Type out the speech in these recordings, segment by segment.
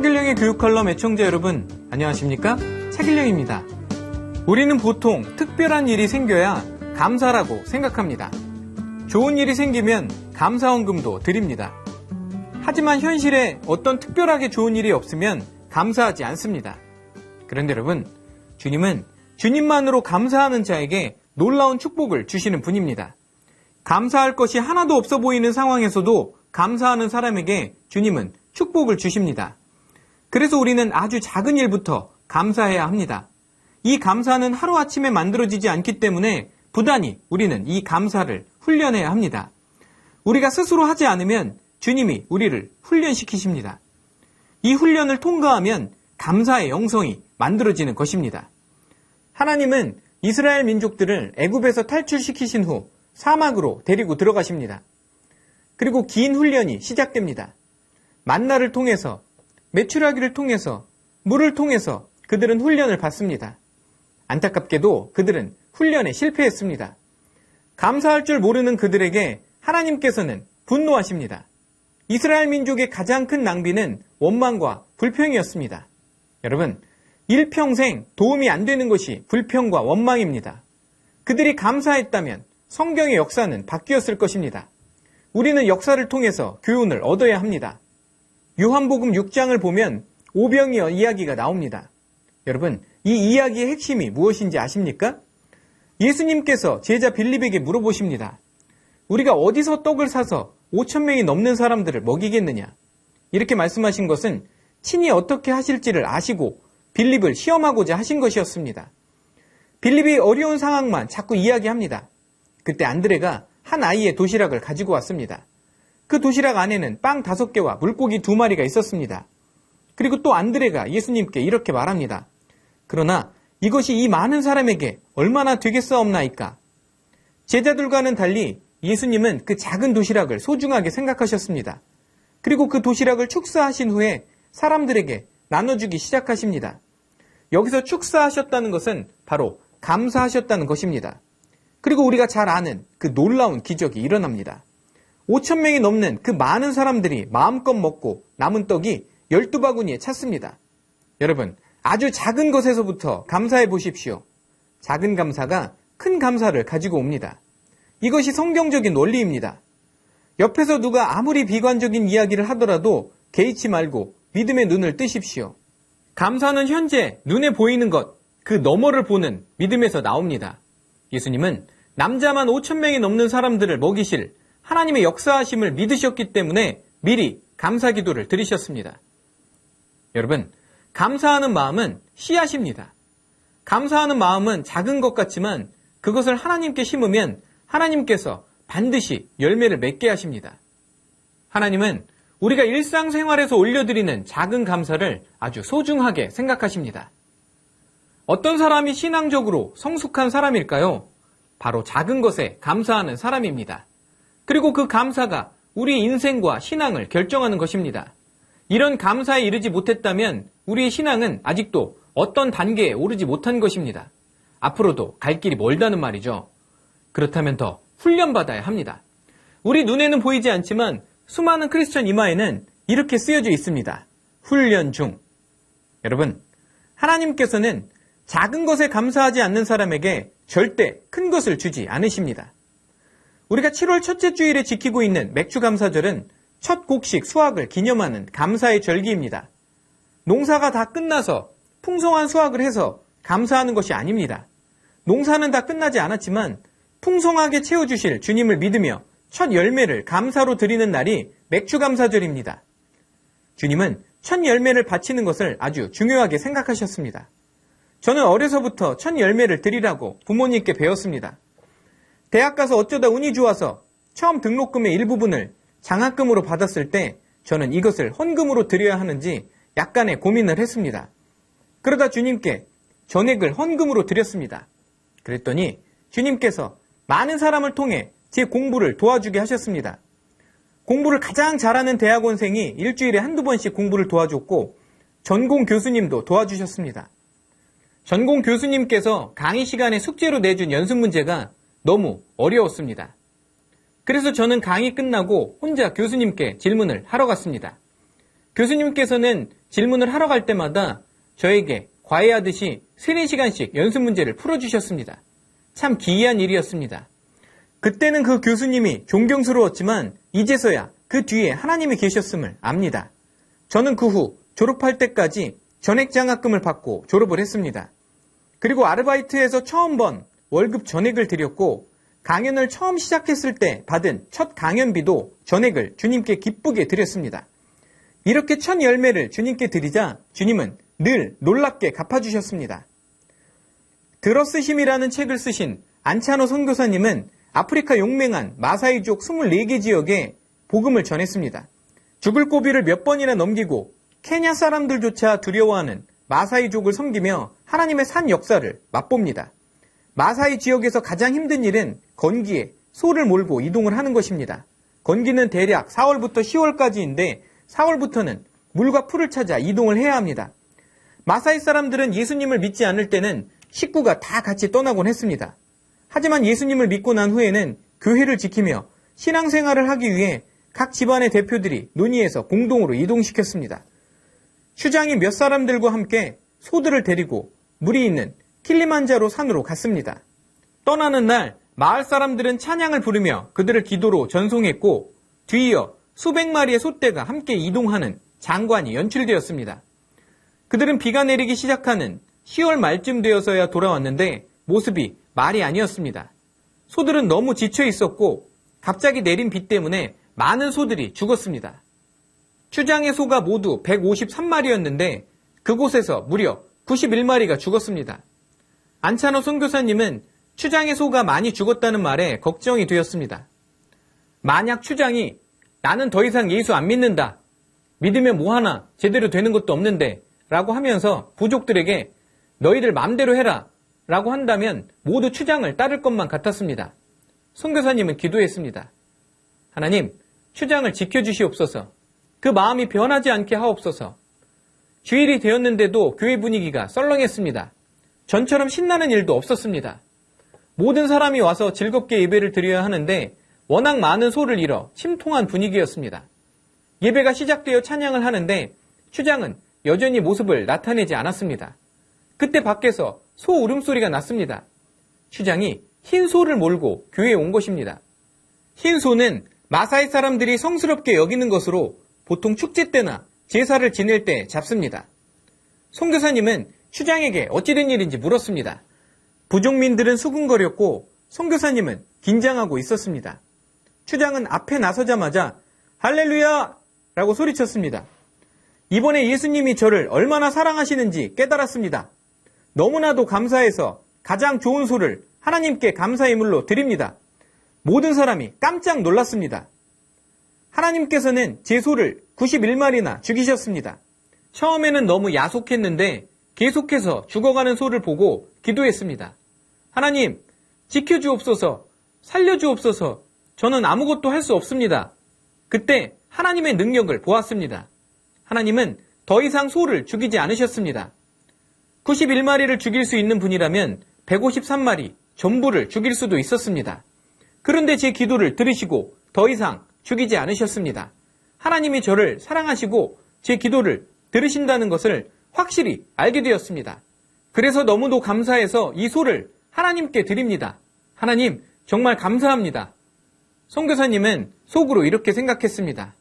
차길령의 교육칼럼 애청자 여러분, 안녕하십니까? 차길령입니다. 우리는 보통 특별한 일이 생겨야 감사라고 생각합니다. 좋은 일이 생기면 감사원금도 드립니다. 하지만 현실에 어떤 특별하게 좋은 일이 없으면 감사하지 않습니다. 그런데 여러분, 주님은 주님만으로 감사하는 자에게 놀라운 축복을 주시는 분입니다. 감사할 것이 하나도 없어 보이는 상황에서도 감사하는 사람에게 주님은 축복을 주십니다. 그래서 우리는 아주 작은 일부터 감사해야 합니다. 이 감사는 하루아침에 만들어지지 않기 때문에 부단히 우리는 이 감사를 훈련해야 합니다. 우리가 스스로 하지 않으면 주님이 우리를 훈련시키십니다. 이 훈련을 통과하면 감사의 영성이 만들어지는 것입니다. 하나님은 이스라엘 민족들을 애굽에서 탈출시키신 후 사막으로 데리고 들어가십니다. 그리고 긴 훈련이 시작됩니다. 만나를 통해서, 메추라기를 통해서, 물을 통해서 그들은 훈련을 받습니다. 안타깝게도 그들은 훈련에 실패했습니다. 감사할 줄 모르는 그들에게 하나님께서는 분노하십니다. 이스라엘 민족의 가장 큰 낭비는 원망과 불평이었습니다. 여러분, 일평생 도움이 안 되는 것이 불평과 원망입니다. 그들이 감사했다면 성경의 역사는 바뀌었을 것입니다. 우리는 역사를 통해서 교훈을 얻어야 합니다. 요한복음 6장을 보면 오병이어 이야기가 나옵니다. 여러분, 이 이야기의 핵심이 무엇인지 아십니까? 예수님께서 제자 빌립에게 물어보십니다. 우리가 어디서 떡을 사서 5,000명이 넘는 사람들을 먹이겠느냐? 이렇게 말씀하신 것은 친히 어떻게 하실지를 아시고 빌립을 시험하고자 하신 것이었습니다. 빌립이 어려운 상황만 자꾸 이야기합니다. 그때 안드레가 한 아이의 도시락을 가지고 왔습니다. 그 도시락 안에는 빵 5개와 물고기 2마리가 있었습니다. 그리고 또 안드레가 예수님께 이렇게 말합니다. 그러나 이것이 이 많은 사람에게 얼마나 되겠사옵나이까? 제자들과는 달리 예수님은 그 작은 도시락을 소중하게 생각하셨습니다. 그리고 그 도시락을 축사하신 후에 사람들에게 나눠주기 시작하십니다. 여기서 축사하셨다는 것은 바로 감사하셨다는 것입니다. 그리고 우리가 잘 아는 그 놀라운 기적이 일어납니다. 5,000명이 넘는 그 많은 사람들이 마음껏 먹고 남은 떡이 12바구니에 찼습니다. 여러분, 아주 작은 것에서부터 감사해 보십시오. 작은 감사가 큰 감사를 가지고 옵니다. 이것이 성경적인 원리입니다. 옆에서 누가 아무리 비관적인 이야기를 하더라도 개의치 말고 믿음의 눈을 뜨십시오. 감사는 현재 눈에 보이는 것, 그 너머를 보는 믿음에서 나옵니다. 예수님은 남자만 5,000명이 넘는 사람들을 먹이실 하나님의 역사하심을 믿으셨기 때문에 미리 감사 기도를 드리셨습니다. 여러분, 감사하는 마음은 씨앗입니다. 감사하는 마음은 작은 것 같지만 그것을 하나님께 심으면 하나님께서 반드시 열매를 맺게 하십니다. 하나님은 우리가 일상생활에서 올려드리는 작은 감사를 아주 소중하게 생각하십니다. 어떤 사람이 신앙적으로 성숙한 사람일까요? 바로 작은 것에 감사하는 사람입니다. 그리고 그 감사가 우리 인생과 신앙을 결정하는 것입니다. 이런 감사에 이르지 못했다면 우리의 신앙은 아직도 어떤 단계에 오르지 못한 것입니다. 앞으로도 갈 길이 멀다는 말이죠. 그렇다면 더 훈련받아야 합니다. 우리 눈에는 보이지 않지만 수많은 크리스천 이마에는 이렇게 쓰여져 있습니다. 훈련 중. 여러분, 하나님께서는 작은 것에 감사하지 않는 사람에게 절대 큰 것을 주지 않으십니다. 우리가 7월 첫째 주일에 지키고 있는 맥주감사절은 첫 곡식 수확을 기념하는 감사의 절기입니다. 농사가 다 끝나서 풍성한 수확을 해서 감사하는 것이 아닙니다. 농사는 다 끝나지 않았지만 풍성하게 채워주실 주님을 믿으며 첫 열매를 감사로 드리는 날이 맥주감사절입니다. 주님은 첫 열매를 바치는 것을 아주 중요하게 생각하셨습니다. 저는 어려서부터 첫 열매를 드리라고 부모님께 배웠습니다. 대학 가서 어쩌다 운이 좋아서 처음 등록금의 일부분을 장학금으로 받았을 때 저는 이것을 헌금으로 드려야 하는지 약간의 고민을 했습니다. 그러다 주님께 전액을 헌금으로 드렸습니다. 그랬더니 주님께서 많은 사람을 통해 제 공부를 도와주게 하셨습니다. 공부를 가장 잘하는 대학원생이 일주일에 한두 번씩 공부를 도와줬고 전공 교수님도 도와주셨습니다. 전공 교수님께서 강의 시간에 숙제로 내준 연습 문제가 너무 어려웠습니다. 그래서 저는 강의 끝나고 혼자 교수님께 질문을 하러 갔습니다. 교수님께서는 질문을 하러 갈 때마다 저에게 과외하듯이 3-4시간씩 연습 문제를 풀어주셨습니다. 참 기이한 일이었습니다. 그때는 그 교수님이 존경스러웠지만 이제서야 그 뒤에 하나님이 계셨음을 압니다. 저는 그 후 졸업할 때까지 전액장학금을 받고 졸업을 했습니다. 그리고 아르바이트에서 처음 번 월급 전액을 드렸고 강연을 처음 시작했을 때 받은 첫 강연비도 전액을 주님께 기쁘게 드렸습니다. 이렇게 첫 열매를 주님께 드리자 주님은 늘 놀랍게 갚아주셨습니다. 들어쓰심이라는 책을 쓰신 안차노 선교사님은 아프리카 용맹한 마사이족 24개 지역에 복음을 전했습니다. 죽을 고비를 몇 번이나 넘기고 케냐 사람들조차 두려워하는 마사이족을 섬기며 하나님의 산 역사를 맛봅니다. 마사이 지역에서 가장 힘든 일은 건기에 소를 몰고 이동을 하는 것입니다. 건기는 대략 4월부터 10월까지인데 4월부터는 물과 풀을 찾아 이동을 해야 합니다. 마사이 사람들은 예수님을 믿지 않을 때는 식구가 다 같이 떠나곤 했습니다. 하지만 예수님을 믿고 난 후에는 교회를 지키며 신앙생활을 하기 위해 각 집안의 대표들이 논의해서 공동으로 이동시켰습니다. 추장이 몇 사람들과 함께 소들을 데리고 물이 있는 킬리만자로 산으로 갔습니다. 떠나는 날 마을 사람들은 찬양을 부르며 그들을 기도로 전송했고 뒤이어 수백 마리의 소떼가 함께 이동하는 장관이 연출되었습니다. 그들은 비가 내리기 시작하는 10월 말쯤 되어서야 돌아왔는데 모습이 말이 아니었습니다. 소들은 너무 지쳐 있었고 갑자기 내린 비 때문에 많은 소들이 죽었습니다. 추장의 소가 모두 153마리였는데 그곳에서 무려 91마리가 죽었습니다. 안차노 선교사님은 추장의 소가 많이 죽었다는 말에 걱정이 되었습니다. 만약 추장이 나는 더 이상 예수 안 믿는다. 믿으면 뭐 하나 제대로 되는 것도 없는데 라고 하면서 부족들에게 너희들 맘대로 해라 라고 한다면 모두 추장을 따를 것만 같았습니다. 선교사님은 기도했습니다. 하나님, 추장을 지켜주시옵소서. 그 마음이 변하지 않게 하옵소서. 주일이 되었는데도 교회 분위기가 썰렁했습니다. 전처럼 신나는 일도 없었습니다. 모든 사람이 와서 즐겁게 예배를 드려야 하는데 워낙 많은 소를 잃어 침통한 분위기였습니다. 예배가 시작되어 찬양을 하는데 추장은 여전히 모습을 나타내지 않았습니다. 그때 밖에서 소 울음소리가 났습니다. 추장이 흰 소를 몰고 교회에 온 것입니다. 흰 소는 마사이 사람들이 성스럽게 여기는 것으로 보통 축제 때나 제사를 지낼 때 잡습니다. 선교사님은 추장에게 어찌된 일인지 물었습니다. 부족민들은 수군거렸고 선교사님은 긴장하고 있었습니다. 추장은 앞에 나서자마자 할렐루야! 라고 소리쳤습니다. 이번에 예수님이 저를 얼마나 사랑하시는지 깨달았습니다. 너무나도 감사해서 가장 좋은 소를 하나님께 감사의 물로 드립니다. 모든 사람이 깜짝 놀랐습니다. 하나님께서는 제 소를 91마리나 죽이셨습니다. 처음에는 너무 야속했는데 계속해서 죽어가는 소를 보고 기도했습니다. 하나님, 지켜주옵소서, 살려주옵소서, 저는 아무것도 할 수 없습니다. 그때 하나님의 능력을 보았습니다. 하나님은 더 이상 소를 죽이지 않으셨습니다. 91마리를 죽일 수 있는 분이라면 153마리 전부를 죽일 수도 있었습니다. 그런데 제 기도를 들으시고 더 이상 죽이지 않으셨습니다. 하나님이 저를 사랑하시고 제 기도를 들으신다는 것을 확실히 알게 되었습니다. 그래서 너무도 감사해서 이 소를 하나님께 드립니다. 하나님, 정말 감사합니다. 선교사님은 속으로 이렇게 생각했습니다.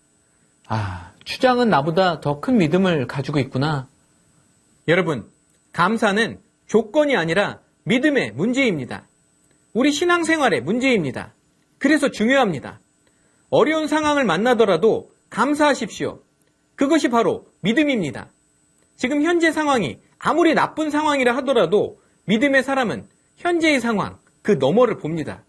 추장은 나보다 더 큰 믿음을 가지고 있구나. 여러분, 감사는 조건이 아니라 믿음의 문제입니다. 우리 신앙생활의 문제입니다. 그래서 중요합니다. 어려운 상황을 만나더라도 감사하십시오. 그것이 바로 믿음입니다. 지금 현재 상황이 아무리 나쁜 상황이라 하더라도 믿음의 사람은 현재의 상황, 그 너머를 봅니다.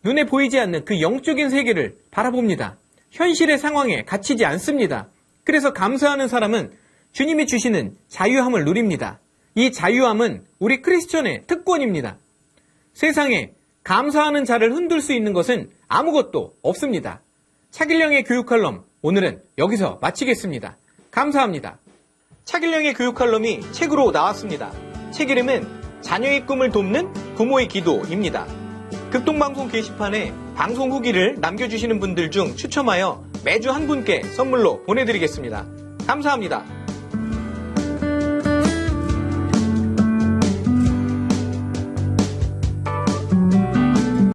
눈에 보이지 않는 그 영적인 세계를 바라봅니다. 현실의 상황에 갇히지 않습니다. 그래서 감사하는 사람은 주님이 주시는 자유함을 누립니다. 이 자유함은 우리 크리스천의 특권입니다. 세상에 감사하는 자를 흔들 수 있는 것은 아무것도 없습니다. 차길령의 교육 칼럼, 오늘은 여기서 마치겠습니다. 감사합니다. 차길령의 교육 칼럼이 책으로 나왔습니다. 책 이름은 자녀의 꿈을 돕는 부모의 기도입니다. 극동방송 게시판에 방송 후기를 남겨주시는 분들 중 추첨하여 매주 한 분께 선물로 보내드리겠습니다. 감사합니다.